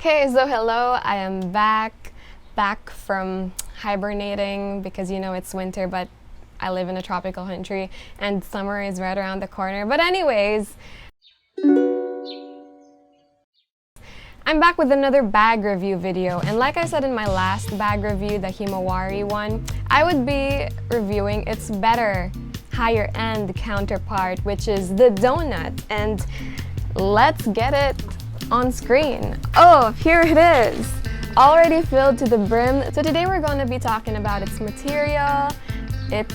Okay, so hello, I am back from hibernating because you know it's winter, but I live in a tropical country and summer is right around the corner. But anyways, I'm back with another bag review video, and like I said in my last bag review, the Himawari one, I would be reviewing its better, higher end counterpart, which is the Doughnut, and let's get it on screen. Oh, here it is, already filled to the brim. So today we're going to be talking about its material, its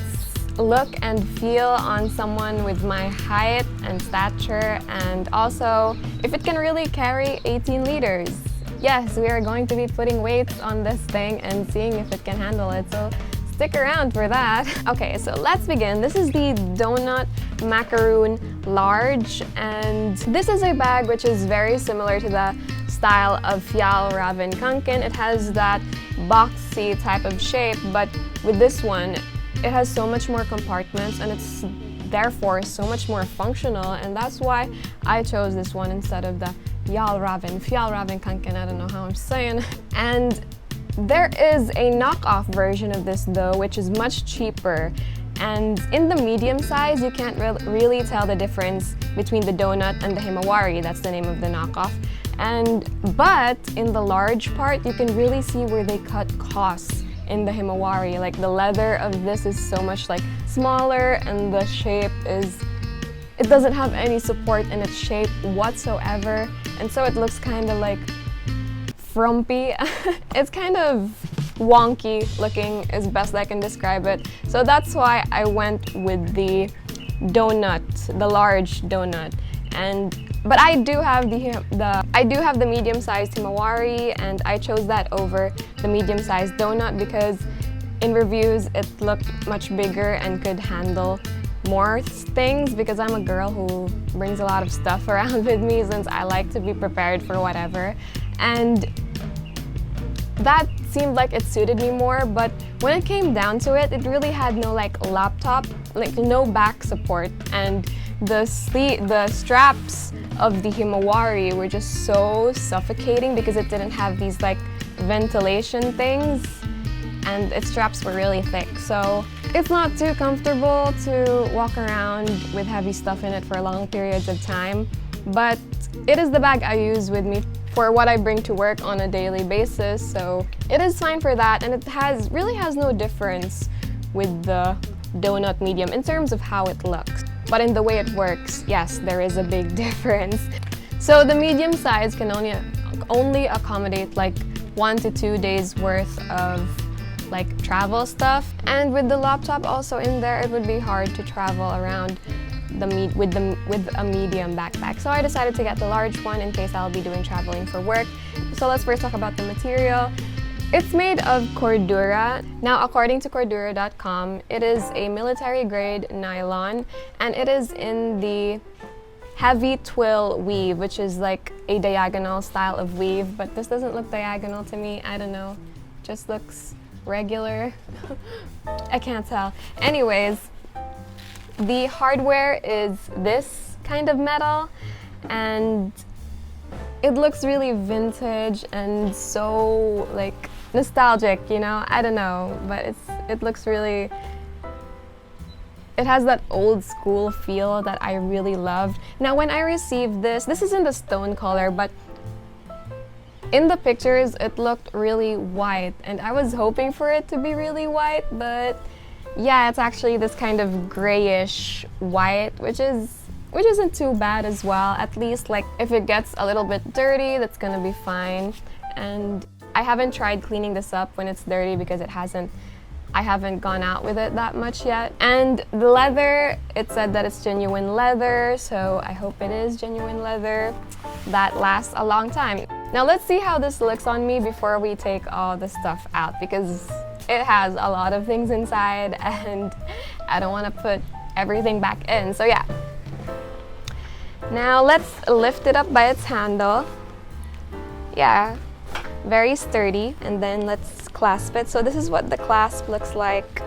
look and feel on someone with my height and stature, and also if it can really carry 18 liters. Yes, we are going to be putting weights on this thing and seeing if it can handle it, so stick around for that. Okay, so let's begin. This is the Doughnut Macaroon Large, and this is a bag which is very similar to the style of fjallraven kanken. It has that boxy type of shape, but with this one, it has so much more compartments and it's therefore so much more functional, and that's why I chose this one instead of the fjallraven kanken. I don't know how I'm saying. And there is a knockoff version of this though, which is much cheaper. And in the medium size, you can't really tell the difference between the Doughnut and the Himawari. That's the name of the knockoff. But in the large part, you can really see where they cut costs in the Himawari. Like the leather of this is so much like smaller, and the shape is, it doesn't have any support in its shape whatsoever. And so it looks kind of like frumpy. It's kind of wonky looking is best I can describe it. So that's why I went with the Doughnut, the large Doughnut. But I do have the medium-sized Himawari, and I chose that over the medium-sized Doughnut because in reviews it looked much bigger and could handle more things, because I'm a girl who brings a lot of stuff around with me since I like to be prepared for whatever. And that seemed like it suited me more, but when it came down to it, it really had no laptop, no back support, and the straps of the Himawari were just so suffocating because it didn't have these ventilation things, and its straps were really thick. So it's not too comfortable to walk around with heavy stuff in it for long periods of time, but it is the bag I use with me for what I bring to work on a daily basis, so it is fine for that, and it really has no difference with the Doughnut medium in terms of how it looks. But in the way it works, yes, there is a big difference. So the medium size can only accommodate 1 to 2 days worth of travel stuff, and with the laptop also in there, it would be hard to travel around with a medium backpack. So I decided to get the large one in case I'll be doing traveling for work. So let's first talk about the material. It's made of cordura. Now, according to cordura.com, it is a military grade nylon, and it is in the heavy twill weave, which is like a diagonal style of weave, but this doesn't look diagonal to me. I don't know, just looks regular. I can't tell. Anyways, the hardware is this kind of metal, and it looks really vintage and so nostalgic, you know? I don't know, but it looks really, it has that old school feel that I really loved. Now when I received this is in the stone color, but in the pictures it looked really white, and I was hoping for it to be really white, but yeah, it's actually this kind of grayish white, which isn't too bad as well. At least if it gets a little bit dirty, that's gonna be fine. And I haven't tried cleaning this up when it's dirty because I haven't gone out with it that much yet. And the leather, it said that it's genuine leather, so I hope it is genuine leather that lasts a long time. Now let's see how this looks on me before we take all the stuff out, because it has a lot of things inside and I don't want to put everything back in. So yeah. Now let's lift it up by its handle. Yeah, very sturdy. And then let's clasp it. So this is what the clasp looks like.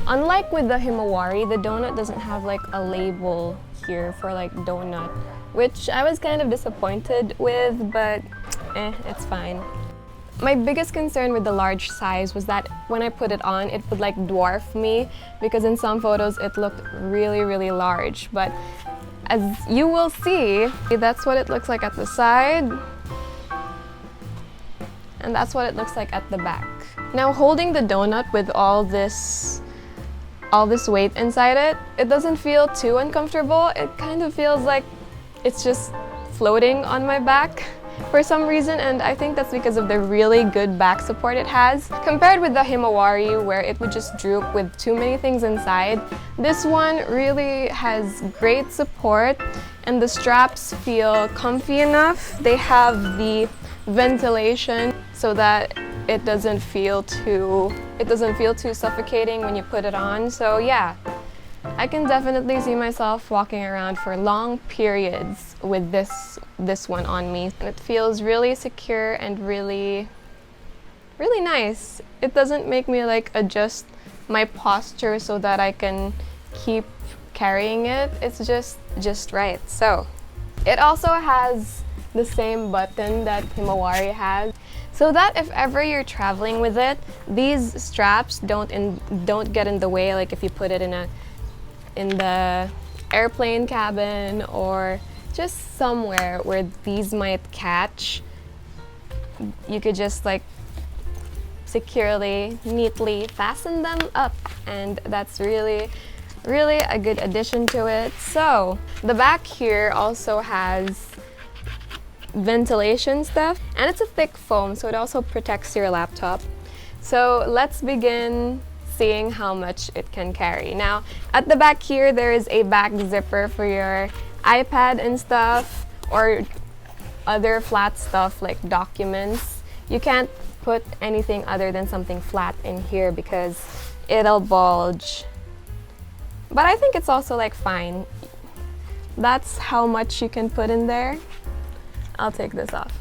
Unlike with the Himawari, the Doughnut doesn't have a label here for like donut, which I was kind of disappointed with, but it's fine. My biggest concern with the large size was that when I put it on, it would like dwarf me, because in some photos it looked really large. But as you will see, that's what it looks like at the side, and that's what it looks like at the back. Now, holding the donut with all this weight inside it, it doesn't feel too uncomfortable. It kind of feels like it's just floating on my back for some reason, and I think that's because of the really good back support it has. Compared with the himawari, where it would just droop with too many things inside, this one really has great support, and the straps feel comfy enough. They have the ventilation so that it doesn't feel too suffocating when you put it on. So yeah, I can definitely see myself walking around for long periods with this one on me, and it feels really secure and really nice. It doesn't make me like adjust my posture so that I can keep carrying it. It's just right. So it also has the same button that himawari has, so that if ever you're traveling with it, these straps don't get in the way, like if you put it in the airplane cabin or just somewhere where these might catch. You could just like securely, neatly fasten them up, and that's really a good addition to it. So the back here also has ventilation stuff, and it's a thick foam, so it also protects your laptop. So let's begin seeing how much it can carry. Now, at the back here, there is a back zipper for your iPad and stuff, or other flat stuff like documents. You can't put anything other than something flat in here because it'll bulge. But I think it's also like fine. That's how much you can put in there. I'll take this off.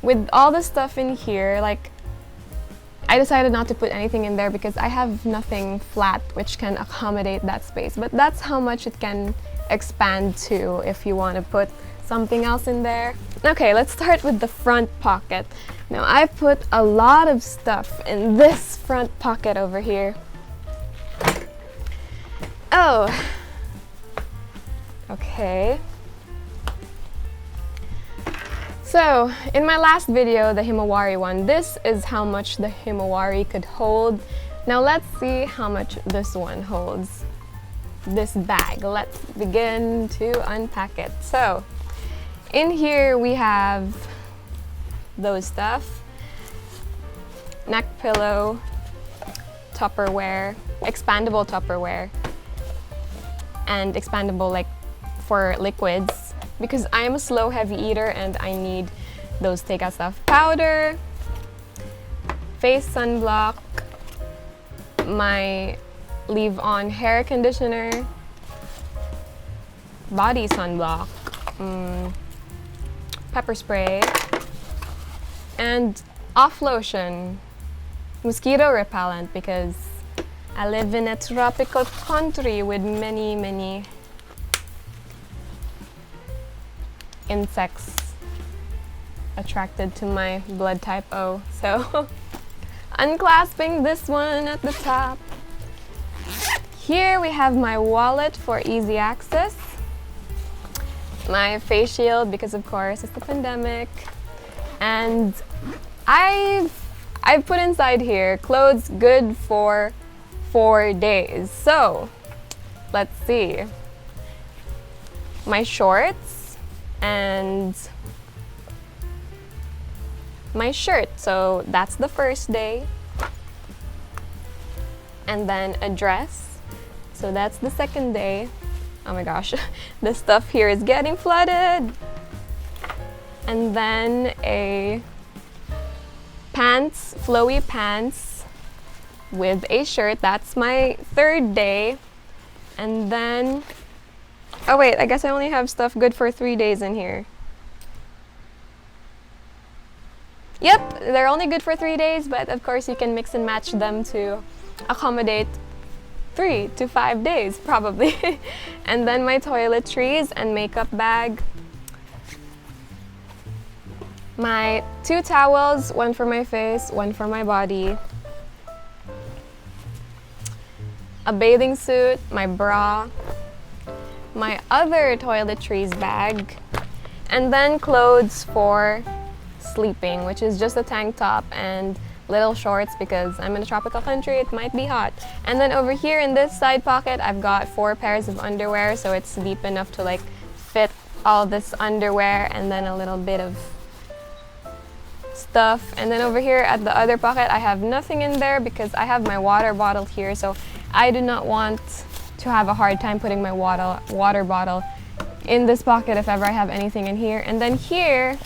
With all the stuff in here, like, I decided not to put anything in there because I have nothing flat which can accommodate that space. But that's how much it can expand to if you want to put something else in there. Okay, let's start with the front pocket. Now, I put a lot of stuff in this front pocket over here. Oh, okay. So, in my last video, the himawari one, this is how much the himawari could hold. Now let's see how much this one holds. This bag. Let's begin to unpack it. So, in here we have those stuff. Neck pillow, Tupperware, expandable Tupperware, and expandable like for liquids, because I'm a slow heavy eater and I need those takeout stuff. Powder, face sunblock, my leave-on hair conditioner, body sunblock, pepper spray, and off lotion, mosquito repellent, because I live in a tropical country with many insects attracted to my blood type O. So unclasping this one at the top. Here we have my wallet for easy access, my face shield because of course it's the pandemic, and I've put inside here clothes good for 4 days. So let's see, my shorts and my shirt, so that's the first day, and then a dress, so that's the second day. Oh my gosh, the stuff here is getting flooded. And then a pants, flowy pants with a shirt, that's my third day. And then, oh wait, I guess I only have stuff good for 3 days in here. Yep, they're only good for 3 days, but of course you can mix and match them to accommodate 3 to 5 days probably. And then my toiletries and makeup bag. My 2 towels, one for my face, one for my body. A bathing suit, my bra, my other toiletries bag, and then clothes for sleeping, which is just a tank top and little shorts because I'm in a tropical country, it might be hot. And then over here in this side pocket, I've got 4 pairs of underwear, so it's deep enough to like fit all this underwear and then a little bit of stuff. And then over here at the other pocket, I have nothing in there because I have my water bottle here, so I do not want to have a hard time putting my water bottle in this pocket if ever I have anything in here. And then here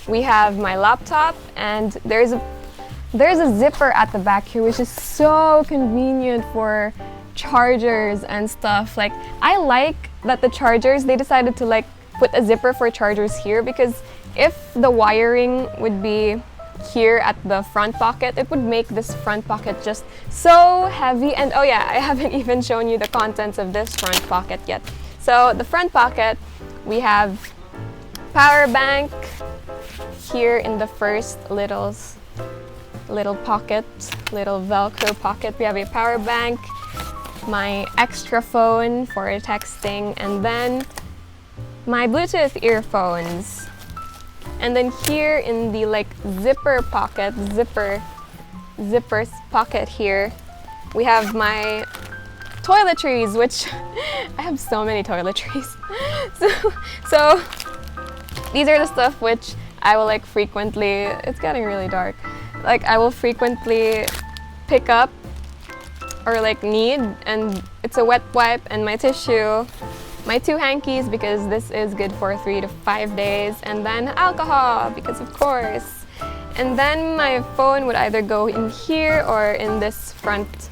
we have my laptop, and there's a zipper at the back here, which is so convenient for chargers and stuff. Like, I like that the chargers, they decided to like put a zipper for chargers here, because if the wiring would be here at the front pocket, it would make this front pocket just so heavy. And oh yeah, I haven't even shown you the contents of this front pocket yet. So the front pocket, we have power bank here in the first little pocket, little Velcro pocket. We have a power bank, my extra phone for texting, and then my Bluetooth earphones. And then here in the like zipper pocket, zipper pocket here, we have my toiletries, which I have so many toiletries. so these are the stuff which I will like frequently, it's getting really dark, like I will frequently pick up or like need, and it's a wet wipe and my tissue, my 2 hankies because this is good for 3 to 5 days, and then alcohol because of course. And then my phone would either go in here or in this front,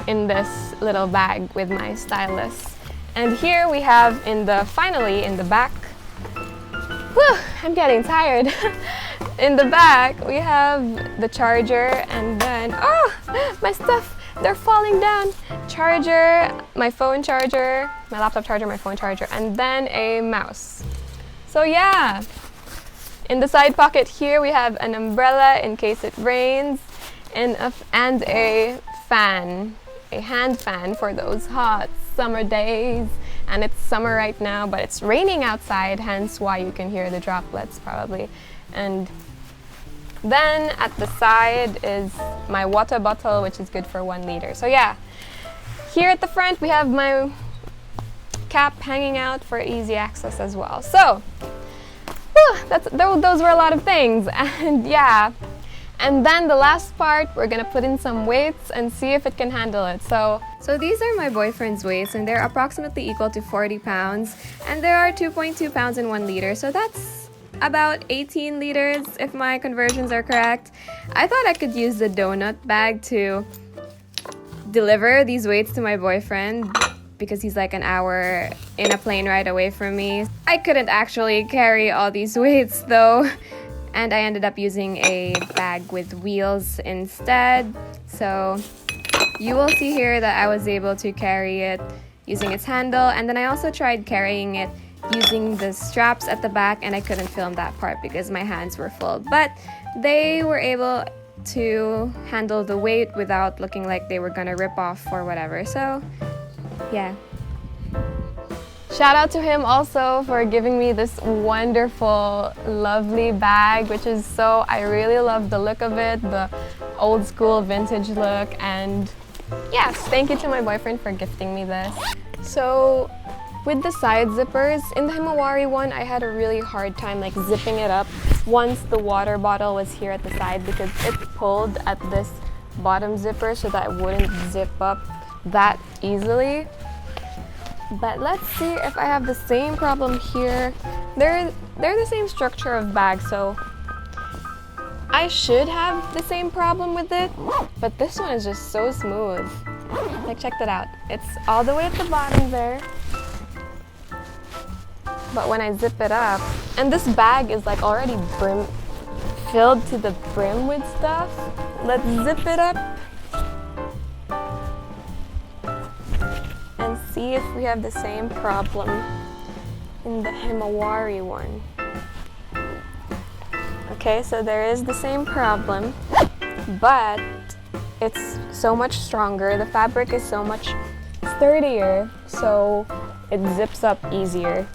in this little bag with my stylus. And here we have finally in the back, whew, I'm getting tired. In the back we have the charger, and then, oh, my stuff, they're falling down. Charger, my phone charger, my laptop charger, my phone charger, and then a mouse. So yeah, in the side pocket here we have an umbrella in case it rains, and a fan, a hand fan for those hot summer days. And it's summer right now, but it's raining outside, hence why you can hear the droplets probably. And then at the side is my water bottle, which is good for 1 liter. So yeah, here at the front we have my cap hanging out for easy access as well. So those were a lot of things. And yeah, and then the last part, we're gonna put in some weights and see if it can handle it. So these are my boyfriend's weights, and they're approximately equal to 40 pounds, and there are 2.2 pounds in 1 liter, so that's about 18 liters if my conversions are correct. I thought I could use the donut bag to deliver these weights to my boyfriend because he's like an hour in a plane ride away from me. I couldn't actually carry all these weights though, and I ended up using a bag with wheels instead. So you will see here that I was able to carry it using its handle, and then I also tried carrying it using the straps at the back, and I couldn't film that part because my hands were full, but they were able to handle the weight without looking like they were gonna rip off or whatever. So yeah, shout out to him also for giving me this wonderful lovely bag, which is so, I really love the look of it, the old school vintage look. And yes, thank you to my boyfriend for gifting me this. So with the side zippers, in the Himawari one, I had a really hard time like zipping it up once the water bottle was here at the side, because it pulled at this bottom zipper so that it wouldn't zip up that easily. But let's see if I have the same problem here. They're the same structure of bags, so I should have the same problem with it, but this one is just so smooth. Like, check that out. It's all the way at the bottom there. But when I zip it up, and this bag is like already filled to the brim with stuff. Let's zip it up. see if we have the same problem in the himawari one. Okay, so there is the same problem, but it's so much stronger. The fabric is so much sturdier, so it zips up easier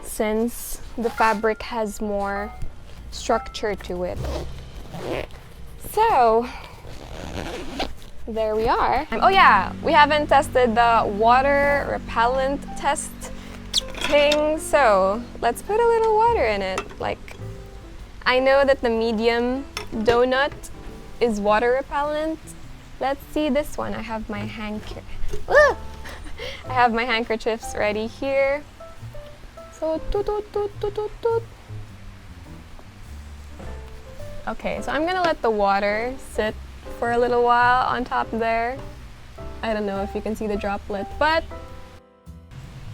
since the fabric has more structure to it. So there we are. Oh yeah, we haven't tested the water repellent test thing, so let's put a little water in it. Like, I know that the medium donut is water repellent. Let's see this one. I have my I have my handkerchiefs ready here. So toot, toot, toot, toot, toot, toot. Okay, so I'm gonna let the water sit for a little while on top there. I don't know if you can see the droplet, but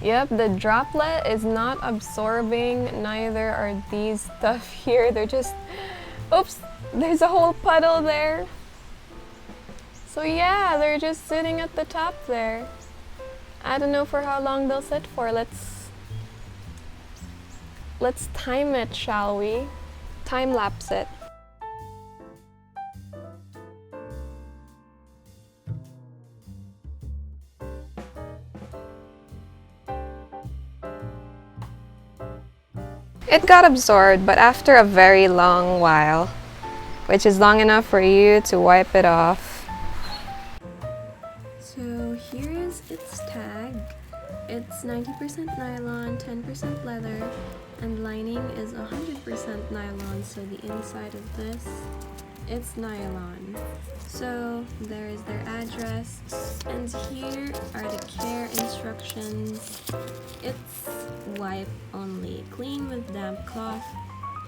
yep, the droplet is not absorbing, neither are these stuff here. They're just, oops, there's a whole puddle there. So yeah, they're just sitting at the top there. I don't know for how long they'll sit for. Let's time it, shall we? Time lapse it. It got absorbed, but after a very long while, which is long enough for you to wipe it off. So here is its tag. It's 90% nylon, 10% leather, and lining is 100% nylon, so the inside of this, it's nylon. So there is their address, and here are the care instructions. It's wipe only. Clean with damp cloth.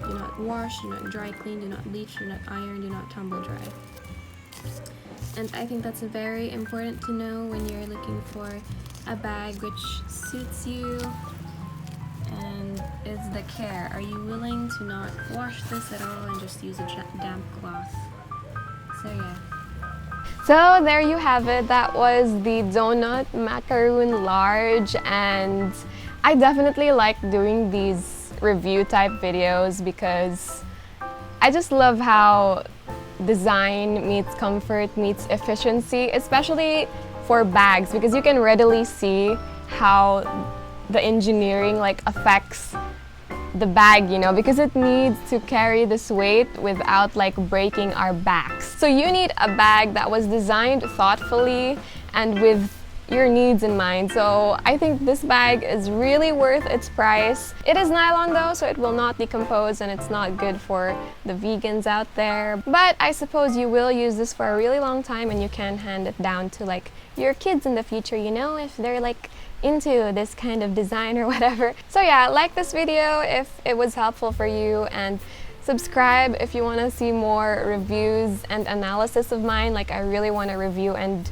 Do not wash, do not dry clean, do not bleach, do not iron, do not tumble dry. And I think that's very important to know when you're looking for a bag which suits you and is the care. Are you willing to not wash this at all and just use a damp cloth? So yeah. So there you have it. That was the Doughnut Macaroon Large, and I definitely like doing these review type videos because I just love how design meets comfort meets efficiency, especially for bags, because you can readily see how the engineering affects the bag, you know, because it needs to carry this weight without breaking our backs. So you need a bag that was designed thoughtfully and with your needs in mind. So I think this bag is really worth its price. It is nylon though, so it will not decompose, and it's not good for the vegans out there. But I suppose you will use this for a really long time, and you can hand it down to your kids in the future, you know, if they're into this kind of design or whatever. So yeah, like this video if it was helpful for you, and subscribe if you want to see more reviews and analysis of mine. I really want to review and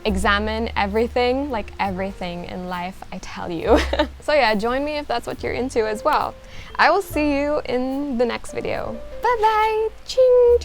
examine everything, everything in life, I tell you. So yeah, join me if that's what you're into as well. I will see you in the next video. Bye bye! Ching!